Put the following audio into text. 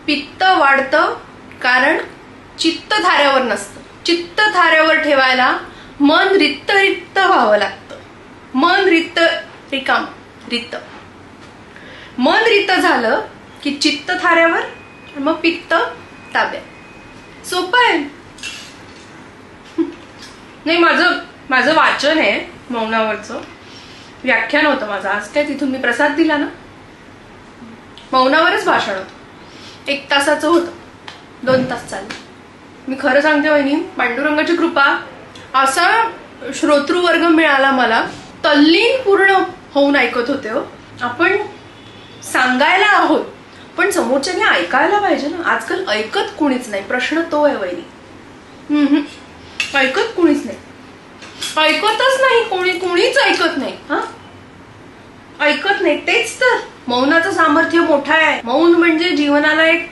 पित्त वाढतं कारण चित्त थाऱ्यावर नसतं. चित्त थाऱ्यावर ठेवायला मन रिक्त रिक्त व्हावं लागतं. मन रिक्त रिकाम रिक्त. मन रिक्त झालं की चित्त थाऱ्यावर, मग पित्त ताब्यात. सोपं आहे. नाही, माझं वाचन आहे मौनावरचं. व्याख्यान होतं माझं आज. काय तिथून मी प्रसाद दिला ना, मौनावरच भाषण होतं. 1 तासाचं होतं. 2 तास चाललं. मी खरं सांगते वहिनी, पांडुरंगाची कृपा, असा श्रोतृवर्ग मिळाला मला. तल्लीन पूर्ण होऊन ऐकत होते हो. आपण सांगायला आहोत पण समोरच्याने ऐकायला पाहिजे ना. आजकाल ऐकत कुणीच नाही. प्रश्न तो आहे वहिनी. ऐकत कुणीच नाही. ऐकतच नाही. कोणीच ऐकत नाही. ऐकत नाही. तेच तर मौनाचं सामर्थ्य मोठं आहे. मौन म्हणजे जीवनाला एक